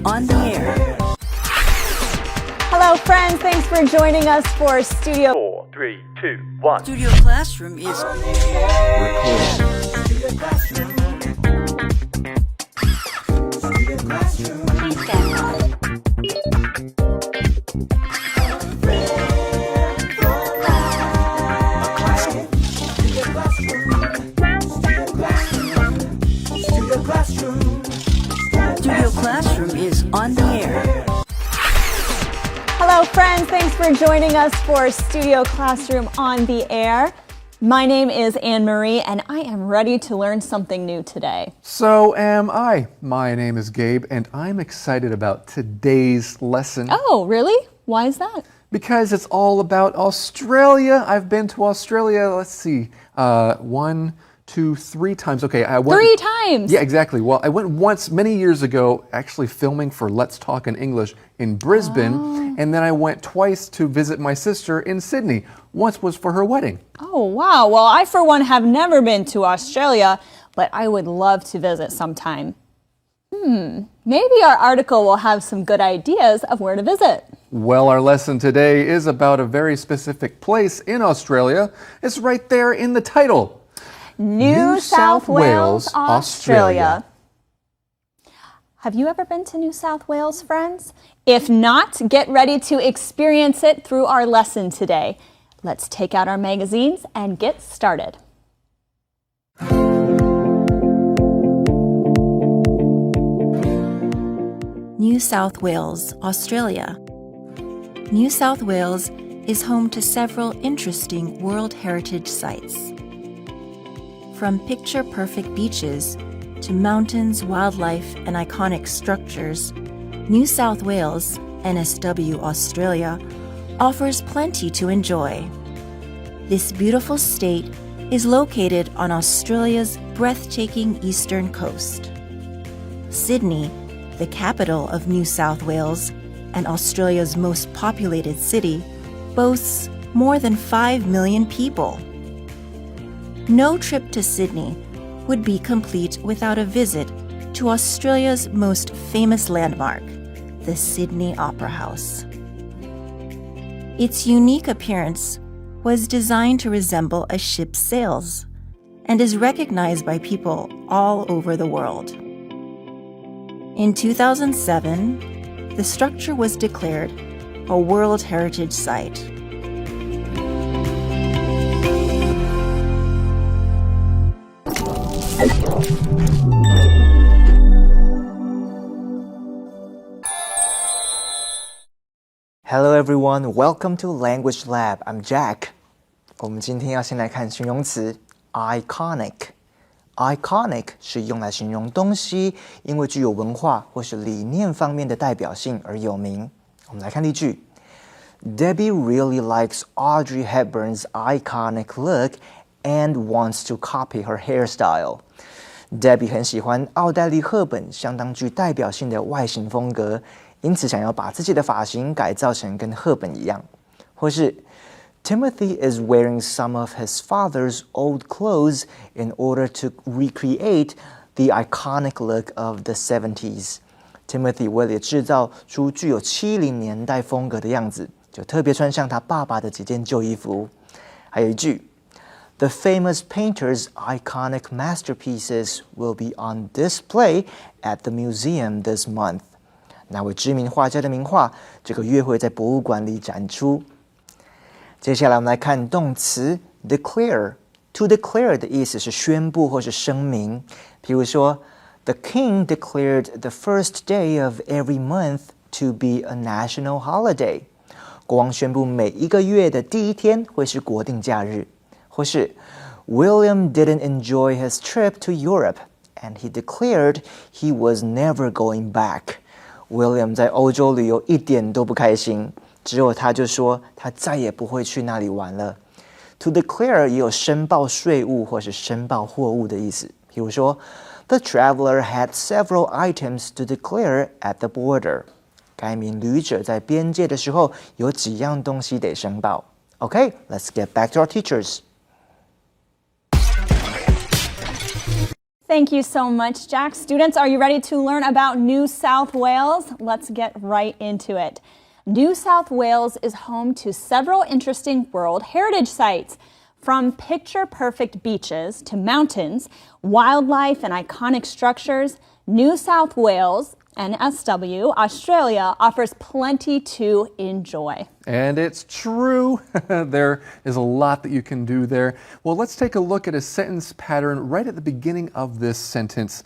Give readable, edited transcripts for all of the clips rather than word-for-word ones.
on the air. Hello, friends. Thanks for joining us for Studio 4, 3, 2, 1. Studio Classroom is Please stand by. Studio Classroom is on the air. Hello, friends. Thanks for joining us for Studio Classroom on the air. My name is Anne-Marie, and I am ready to learn something new today. So am I. My name is Gabe, and I'm excited about today's lesson. Oh, really? Why is that? Because it's all about Australia. I've been to Australia, let's see, 1, 2, 3 times. Okay, I went 3 times? Yeah, exactly. Well, I went once many years ago, actually filming for Let's Talk in English in Brisbane, and then I went twice to visit my sister in Sydney. Once was for her wedding. Oh, wow. Well, I, for one, have never been to Australia, but I would love to visit sometime. Maybe our article will have some good ideas of where to visit. Well, our lesson today is about a very specific place in Australia. It's right there in the title. New South Wales, Australia. Have you ever been to New South Wales, friends? If not, get ready to experience it through our lesson today. Let's take out our magazines and get started. New South Wales, Australia. New South Wales is home to several interesting World Heritage Sites. From picture-perfect beaches to mountains, wildlife, and iconic structures, New South Wales, NSW Australia, offers plenty to enjoy. This beautiful state is located on Australia's breathtaking eastern coast. Sydney, the capital of New South Wales and Australia's most populated city, boasts more than 5 million people. No trip to Sydney would be complete without a visit to Australia's most famous landmark, the Sydney Opera House. Its unique appearance was designed to resemble a ship's sails and is recognized by people all over the world. In 2007, the structure was declared a World Heritage Site. Hello everyone, welcome to Language Lab. I'm Jack. 我们今天要先来看形容词 iconic。iconic 是用来形容东西，因为具有文化或是理念方面的代表性而有名。我们来看例句 Debbie really likes Audrey Hepburn's iconic look and wants to copy her hairstyle. Debbie 很喜欢奥黛丽·赫本相当具代表性的外形风格，因此想要把自己的发型改造成跟赫本一样。或是 Timothy is wearing some of his father's old clothes in order to recreate the iconic look of the 70s. Timothy 为了制造出具有70年代风格的样子，就特别穿上他爸爸的几件旧衣服。还有一句The famous painter's iconic masterpieces will be on display at the museum this month. 那位知名画家的名画，这个月会在博物馆里展出。接下来我们来看动词 declare。To declare 的意思是宣布或是声明。譬如说 The king declared the first day of every month to be a national holiday. 国王宣布每一个月的第一天会是国定假日。或是 William didn't enjoy his trip to Europe and he declared he was never going back. William 在欧洲旅游一点都不开心，只有他就说他再也不会去那里玩了。To declare 也有申报税务或是申报货物的意思。譬如说 The traveler had several items to declare at the border. 该名旅者在边界的时候有几样东西得申报。Okay, let's get back to our teachers. Thank you so much, Jack. Students, are you ready to learn about New South Wales? Let's get right into it. New South Wales is home to several interesting World Heritage Sites. From picture-perfect beaches to mountains, wildlife and iconic structures, New South Wales, NSW, Australia offers plenty to enjoy. And it's true. There is a lot that you can do there. Well, let's take a look at a sentence pattern right at the beginning of this sentence.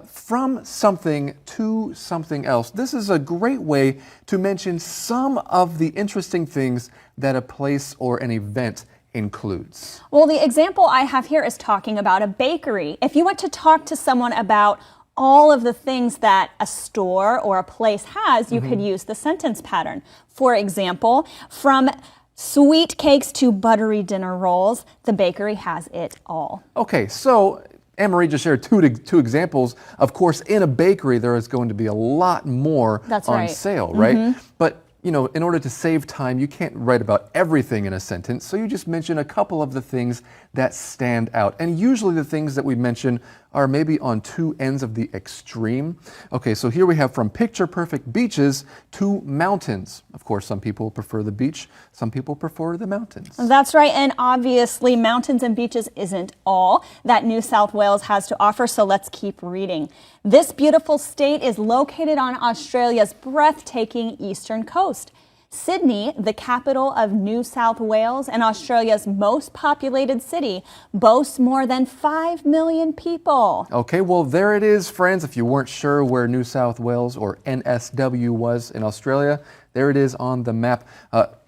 From something to something else. This is a great way to mention some of the interesting things that a place or an event includes. Well, the example I have here is talking about a bakery. If you want to talk to someone about all of the things that a store or a place has, you could use the sentence pattern. For example, from sweet cakes to buttery dinner rolls, the bakery has it all. Okay, so Anne-Marie just shared two examples. Of course, in a bakery, there is going to be a lot more That's on right. sale, right? But you know, in order to save time, you can't write about everything in a sentence, so you just mention a couple of the things that stand out. And usually the things that we mention are maybe on two ends of the extreme. Okay, so here we have from picture-perfect beaches to mountains. Of course, some people prefer the beach, some people prefer the mountains. That's right, and obviously mountains and beaches isn't all that New South Wales has to offer, so let's keep reading. This beautiful state is located on Australia's breathtaking eastern coast. Sydney, the capital of New South Wales and Australia's most populated city, boasts more than 5 million people. Okay, well, there it is, friends. If you weren't sure where New South Wales or NSW was in Australia, there it is on the map.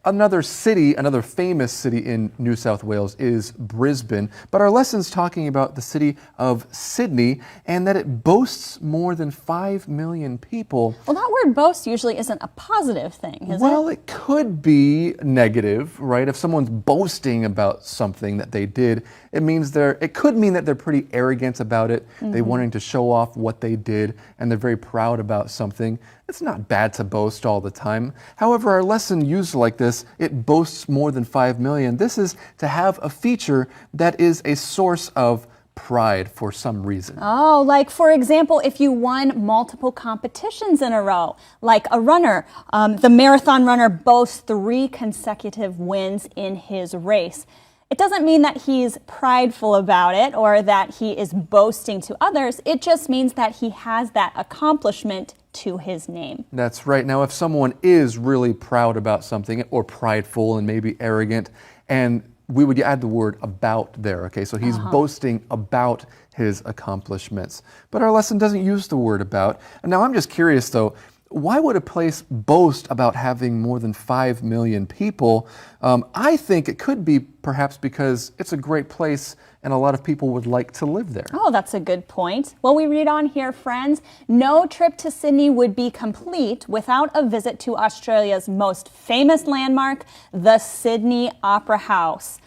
Another famous city in New South Wales is Brisbane, but our lesson's talking about the city of Sydney and that it boasts more than 5 million people. Well, that word boast usually isn't a positive thing, is it? Well, it could be negative, right? If someone's boasting about something that they did, it could mean that they're pretty arrogant about it. They wanting to show off what they did and they're very proud about something. It's not bad to boast all the time. However, our lesson used like this, it boasts more than 5 million. This is to have a feature that is a source of pride for some reason. Oh, like for example, if you won multiple competitions in a row, like a runner, the marathon runner boasts 3 consecutive wins in his race. It doesn't mean that he's prideful about it or that he is boasting to others. It just means that he has that accomplishment to his name. That's right. Now, if someone is really proud about something or prideful and maybe arrogant, and we would add the word about there, okay? So he's boasting about his accomplishments. But our lesson doesn't use the word about. And now I'm just curious though, why would a place boast about having more than 5 million people? I think it could be perhaps because it's a great place and a lot of people would like to live there. Oh, that's a good point. Well, we read on here, friends. No trip to Sydney would be complete without a visit to Australia's most famous landmark, the Sydney Opera House.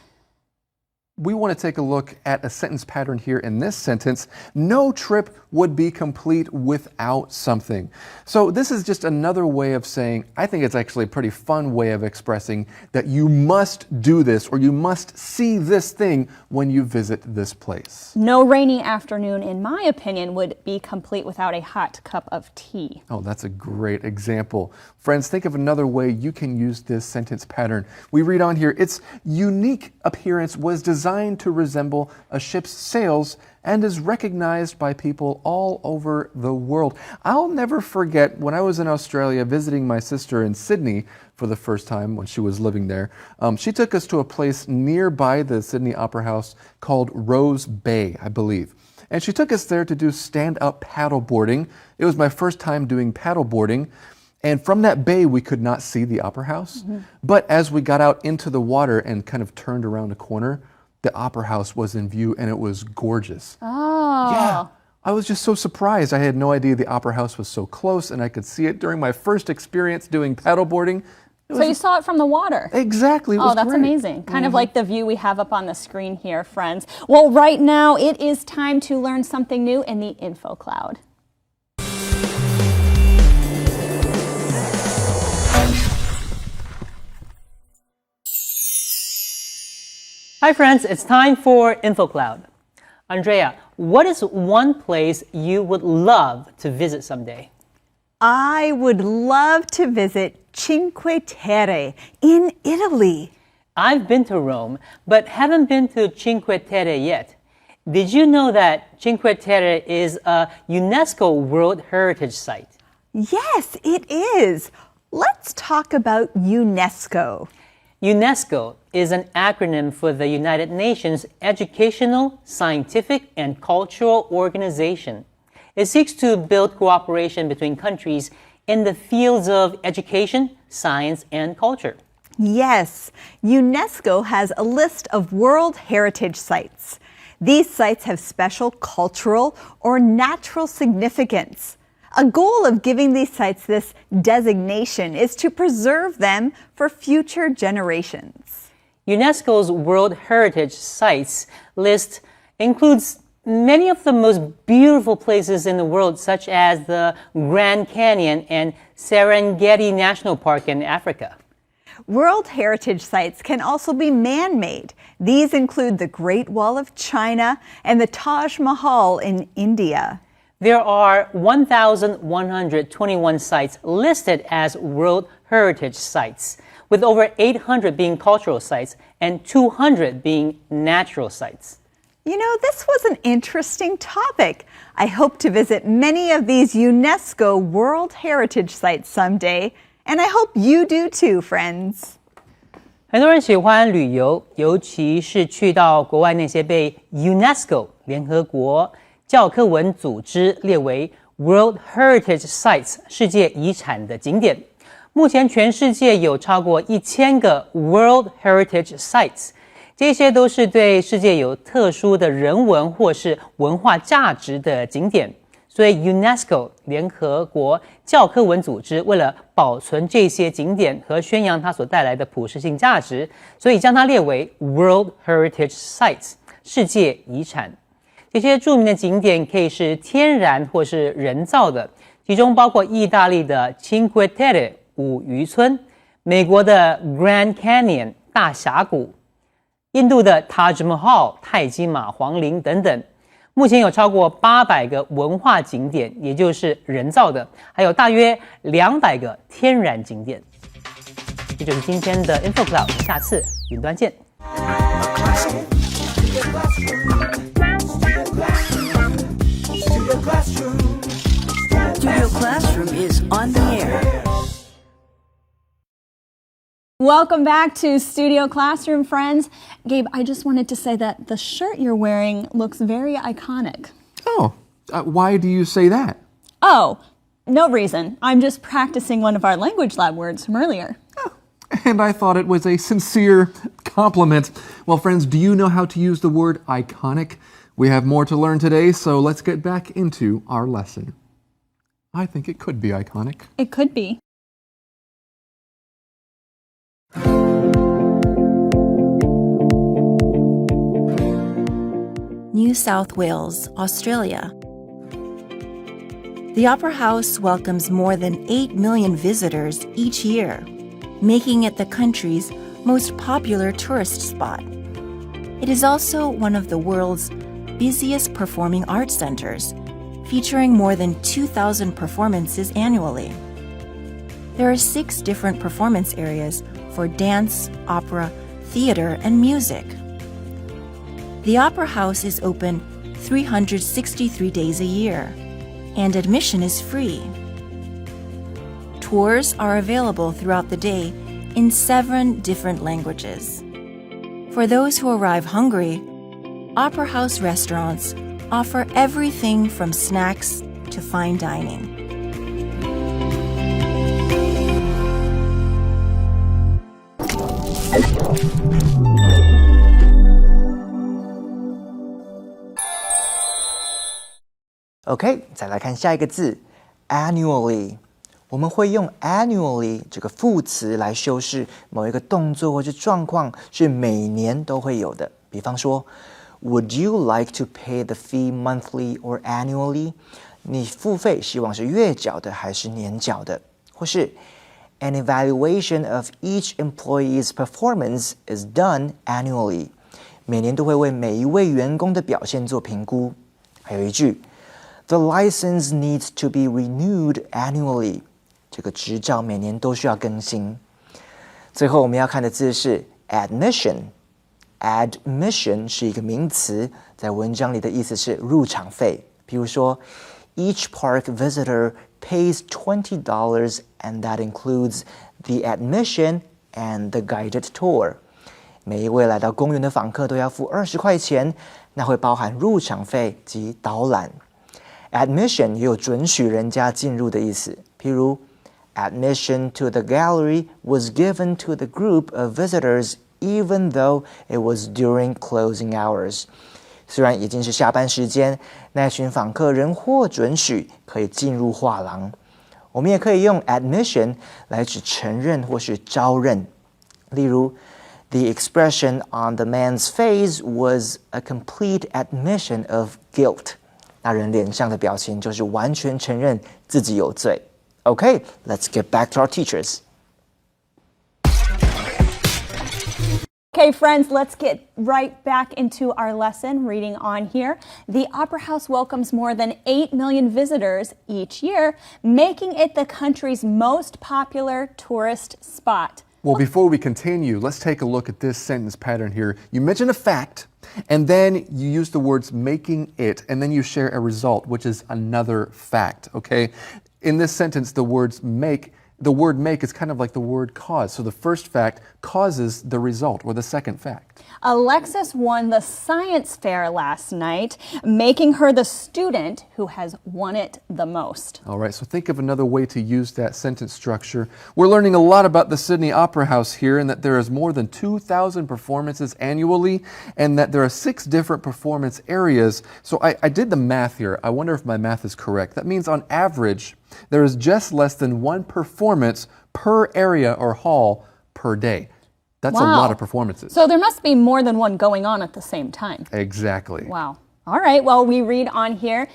We want to take a look at a sentence pattern here in this sentence. No trip would be complete without something. So this is just another way of saying, I think it's actually a pretty fun way of expressing that you must do this or you must see this thing when you visit this place. No rainy afternoon, in my opinion, would be complete without a hot cup of tea. Oh, that's a great example. Friends, think of another way you can use this sentence pattern. We read on here, its unique appearance was designed to resemble a ship's sails and is recognized by people all over the world. I'll never forget when I was in Australia visiting my sister in Sydney for the first time when she was living there. She took us to a place nearby the Sydney Opera House called Rose Bay, I believe. And she took us there to do stand-up paddle boarding. It was my first time doing paddle boarding. And from that bay, we could not see the Opera House. But as we got out into the water and kind of turned around a corner, the Opera House was in view and it was gorgeous. Oh. Yeah. I was just so surprised. I had no idea the Opera House was so close and I could see it during my first experience doing paddleboarding. So you saw it from the water? Exactly. It was that's great. amazing. Kind of like the view we have up on the screen here, friends. Well, right now it is time to learn something new in the Info Cloud. Hi friends, it's time for InfoCloud. Andrea, what is one place you would love to visit someday? I would love to visit Cinque Terre in Italy. I've been to Rome, but haven't been to Cinque Terre yet. Did you know that Cinque Terre is a UNESCO World Heritage Site? Yes, it is. Let's talk about UNESCO. UNESCO is an acronym for the United Nations Educational, Scientific, and Cultural Organization. It seeks to build cooperation between countries in the fields of education, science, and culture. Yes, UNESCO has a list of World Heritage Sites. These sites have special cultural or natural significance. A goal of giving these sites this designation is to preserve them for future generations. UNESCO's World Heritage Sites list includes many of the most beautiful places in the world, such as the Grand Canyon and Serengeti National Park in Africa. World Heritage Sites can also be man-made. These include the Great Wall of China and the Taj Mahal in India. There are 1,121 sites listed as World Heritage Sites, with over 800 being cultural sites and 200 being natural sites. You know, this was an interesting topic. I hope to visit many of these UNESCO World Heritage Sites someday, and I hope you do too, friends. 很多人喜欢旅游，尤其是去到国外那些被 UNESCO 联合国教科文组织列为 World Heritage Sites 世界遗产的景点。目前全世界有超过1000个 World Heritage Sites， 这些都是对世界有特殊的人文或是文化价值的景点。所以 UNESCO 联合国教科文组织为了保存这些景点和宣扬它所带来的普适性价值，所以将它列为 World Heritage Sites 世界遗产。这些著名的景点可以是天然或是人造的，其中包括意大利的 Cinque Terre 五渔村，美国的 Grand Canyon 大峡谷，印度的 Taj Mahal 泰姬玛皇陵等等。目前有超过800个文化景点，也就是人造的，还有大约200个天然景点。这就是今天的 Info Cloud， 下次云端见。Studio Classroom is on the air. Welcome back to Studio Classroom, friends. Gabe, I just wanted to say that the shirt you're wearing looks very iconic. Oh, why do you say that? Oh, no reason. I'm just practicing one of our language lab words from earlier. And I thought it was a sincere compliment. Well, friends, do you know how to use the word iconic? We have more to learn today, so let's get back into our lesson. I think it could be iconic. It could be. New South Wales, Australia. The Opera House welcomes more than 8 million visitors each year, making it the country's most popular tourist spot. It is also one of the world's busiest performing arts centers, featuring more than 2,000 performances annually. There are 6 different performance areas for dance, opera, theater, and music. The Opera House is open 363 days a year, and admission is free. Tours are available throughout the day in 7 different languages. For those who arrive hungry, Opera House restaurants offer everything from snacks to fine dining. OK， 再来看下一个字 ，annually。我们会用 annually 这个副词来修饰某一个动作或是状况，是每年都会有的。比方说 ，Would you like to pay the fee monthly or annually？ 你付费希望是月缴的还是年缴的？或是 An evaluation of each employee's performance is done annually。每年都会为每一位员工的表现做评估。还有一句 The license needs to be renewed annually. 这个执照每年都需要更新。最后我们要看的字是 admission。admission 是一个名词，在文章里的意思是入场费。比如说 Each park visitor pays $20 and that includes the admission and the guided tour. 每一位来到公园的访客都要付20块钱，那会包含入场费及导览。Admission 也有准许人家进入的意思，譬如 Admission to the gallery was given to the group of visitors even though it was during closing hours. 虽然已经是下班时间，那群访客仍获准许可以进入画廊。我们也可以用 admission 来指承认或是招认。例如 The expression on the man's face was a complete admission of guilt. 那人脸上的表情就是完全承认自己有罪。Okay, let's get back to our teachers. Okay, friends, let's get right back into our lesson. Reading on here. The Opera House welcomes more than 8 million visitors each year, making it the country's most popular tourist spot. Well, before we continue, let's take a look at this sentence pattern here. You mention a fact, and then you use the words making it, and then you share a result, which is another fact, okay? In this sentence, the word make is kind of like the word cause. So the first fact causes the result, or the second fact. Alexis won the science fair last night, making her the student who has won it the most. All right, so think of another way to use that sentence structure. We're learning a lot about the Sydney Opera House here, and that there is more than 2,000 performances annually, and that there are 6 different performance areas. So I did the math here. I wonder if my math is correct. That means on average, there is just less than 1 performance per area or hall per day. That's a lot of performances. So there must be more than one going on at the same time. Exactly. Wow. All right, well, we read on here,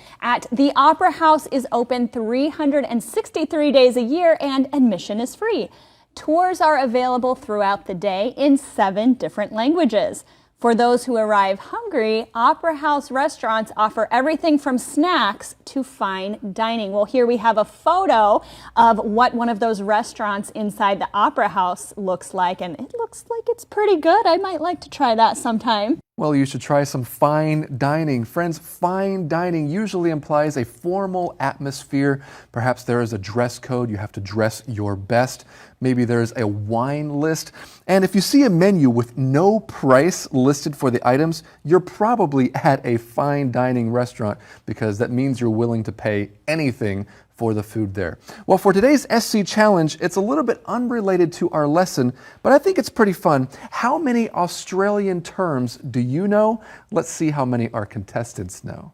the Opera House is open 363 days a year and admission is free. Tours are available throughout the day in 7 different languages. For those who arrive hungry, Opera House restaurants offer everything from snacks to fine dining. Well, here we have a photo of what one of those restaurants inside the Opera House looks like, and it looks like it's pretty good. I might like to try that sometime. Well, you should try some fine dining. Friends, fine dining usually implies a formal atmosphere. Perhaps there is a dress code. You have to dress your best. Maybe there's a wine list. And if you see a menu with no price listed for the items, you're probably at a fine dining restaurant, because that means you're willing to pay anything for the food there. Well, for today's SC challenge, it's a little bit unrelated to our lesson, but I think it's pretty fun. How many Australian terms do you know? Let's see how many our contestants know.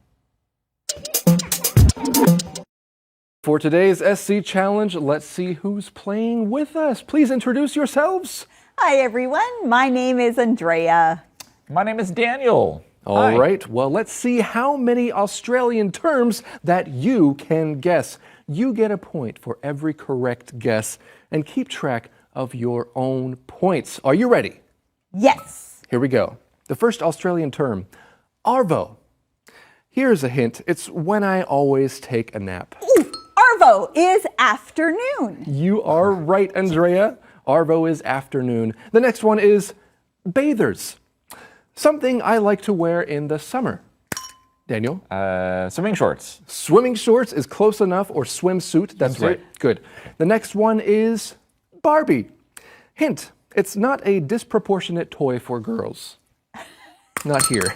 For today's SC challenge, let's see who's playing with us. Please introduce yourselves. Hi, everyone. My name is Andrea. My name is Daniel. All right, well, let's see how many Australian terms that you can guess. You get a point for every correct guess, and keep track of your own points. Are you ready? Yes. Here we go. The first Australian term, arvo. Here's a hint. It's when I always take a nap. Ooh, arvo is afternoon. You are right, Andrea. Arvo is afternoon. The next one is bathers. Something I like to wear in the summer. Daniel? Swimming shorts. Swimming shorts is close enough, or swimsuit. That's right. Good. The next one is Barbie. Hint, it's not a disproportionate toy for girls. Not here.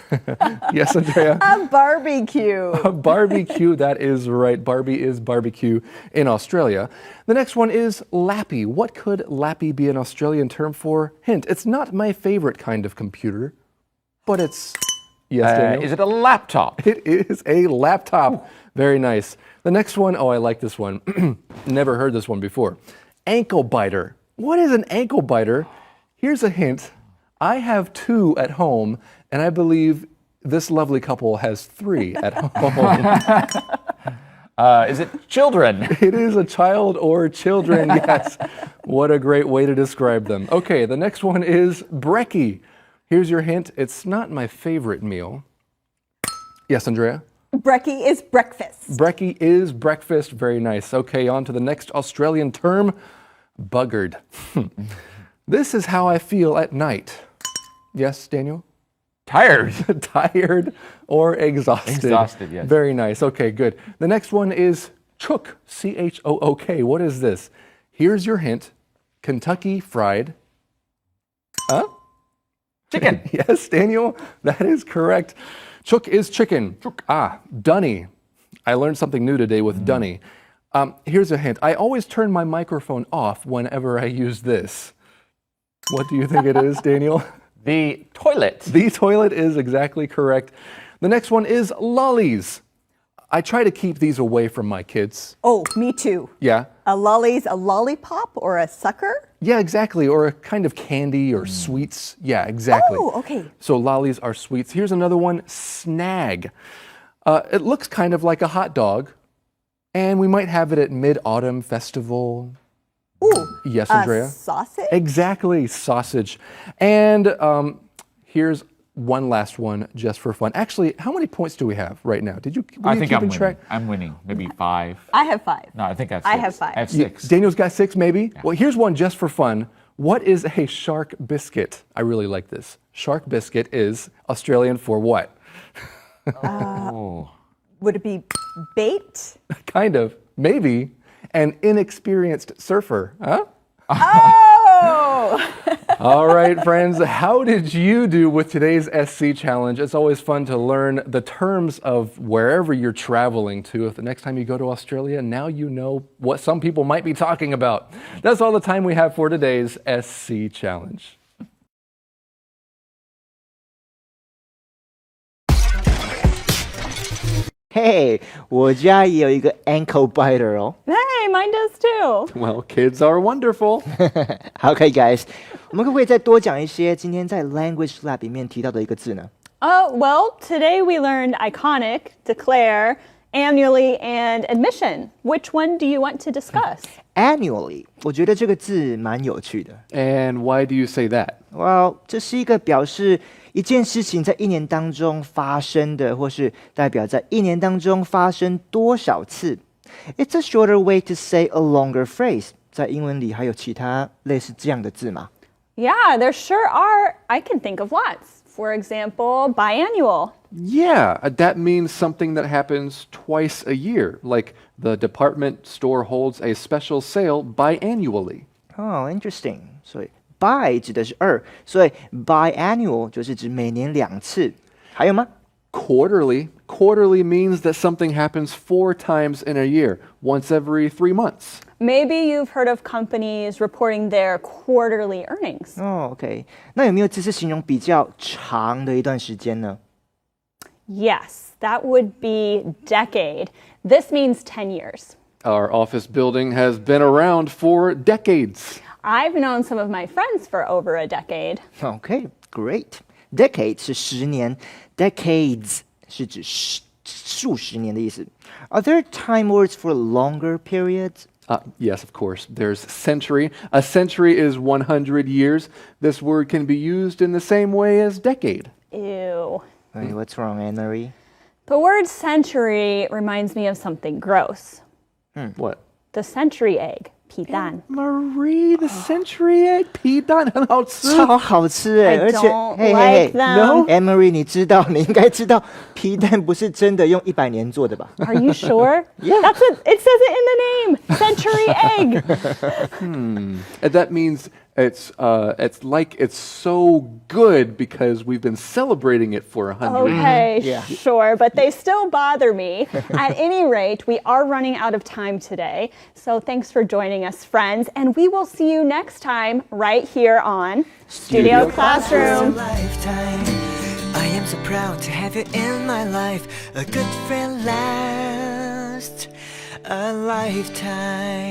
Yes, Andrea? A barbecue. A barbecue, that is right. Barbie is barbecue in Australia. The next one is lappy. What could lappy be an Australian term for? Hint, it's not my favorite kind of computer, but it's... Yes, Daniel? Is it a laptop? It is a laptop. Very nice. The next one, oh, I like this one. Never heard this one before. Ankle biter. What is an ankle biter? Here's a hint. I have 2 at home, and I believe this lovely couple has 3 at home. Is it children? It is a child or children, yes. What a great way to describe them. Okay, the next one is brekkie. Here's your hint. It's not my favorite meal. Yes, Andrea? Brekkie is breakfast. Brekkie is breakfast. Very nice. Okay, on to the next Australian term, buggered. This is how I feel at night. Yes, Daniel? Tired. Tired or exhausted. Exhausted, yes. Very nice. Okay, good. The next one is chook, C-H-O-O-K. What is this? Here's your hint. Kentucky Fried. Huh? Chicken. Yes, Daniel, that is correct. Chook is chicken. Chook. Dunny. I learned something new today with Dunny. Here's a hint. I always turn my microphone off whenever I use this. What do you think it is, Daniel? The toilet. The toilet is exactly correct. The next one is lollies. I try to keep these away from my kids. Oh, me too. Yeah. A lolly's a lollipop or a sucker? Yeah, exactly. Or a kind of candy or sweets. Yeah, exactly. Oh, okay. So lollies are sweets. Here's another one, snag. It looks kind of like a hot dog, and we might have it at Mid-Autumn Festival. Ooh. Yes, Andrea? Sausage? Exactly, sausage. And here's one last one just for fun. Actually, how many points do we have right now? I think I'm winning. Track? I'm winning. Maybe 5. I have 5. No, I think I have 6. I have 5. I have 6. Daniel's got 6, maybe? Well, here's one just for fun. What is a shark biscuit? I really like this. Shark biscuit is Australian for what? Would it be bait? Kind of, maybe. An inexperienced surfer, huh? Oh! All right, friends, how did you do with today's SC challenge? It's always fun to learn the terms of wherever you're traveling to. If the next time you go to Australia, now you know what some people might be talking about. That's all the time we have for today's SC challenge. Hey, 我家也有一个 ankle biter 哦。 Hey, mine does too. Well, kids are wonderful. Okay, guys， 我们可不可以再多讲一些今天在 Language Lab 里面提到的一个字呢？ Well, today we learned iconic, declare, annually, and admission. Which one do you want to discuss? Annually， 我觉得这个字蛮有趣的。 And why do you say that? Well， 这是一个表示一件事情在一年当中发生的，或是代表在一年当中发生多少次。It's a shorter way to say a longer phrase。在英文里还有其他类似这样的字吗？ Yeah, there sure are. I can think of lots. For example, biannual. Yeah, that means something that happens twice a year, like the department store holds a special sale biannually. Oh, interesting. 所以 bi 指的是2，所以 biannual 就是指每年2次。还有吗？ Quarterly. Quarterly means that something happens 4 times in a year, once every 3 months. Maybe you've heard of companies reporting their quarterly earnings. 哦 ，OK。那有没有字是形容比较长的一段时间呢？ Yes, that would be decade. This means 10 years. Our office building has been around for decades. I've known some of my friends for over a decade. OK, great. Decade 是10年 ，decades 是指数十年的意思。Are there time words for longer periods? Yes, of course. There's century. A century is 100 years. This word can be used in the same way as decade. Ew. Hey, what's wrong, Anne-Marie? The word century reminds me of something gross. What? The century egg, 皮蛋. Marie, the century egg, 皮蛋很好吃。超好吃哎， I 而且 don't 嘿 like 嘿 them. No, Anne-Marie， 你知道，你应该知道，皮蛋不是真的用100年做的吧？ Are you sure? Yeah. That's what it says it in the name. Century egg. And that means it's like it's so good because we've been celebrating it for 100 years. Okay, Yeah. sure, but they still bother me. At any rate, we are running out of time today. So thanks for joining us, friends, and we will see you next time right here on Studio Classroom. Lifetime. I am so proud to have you in my life. A good friend lasts a lifetime.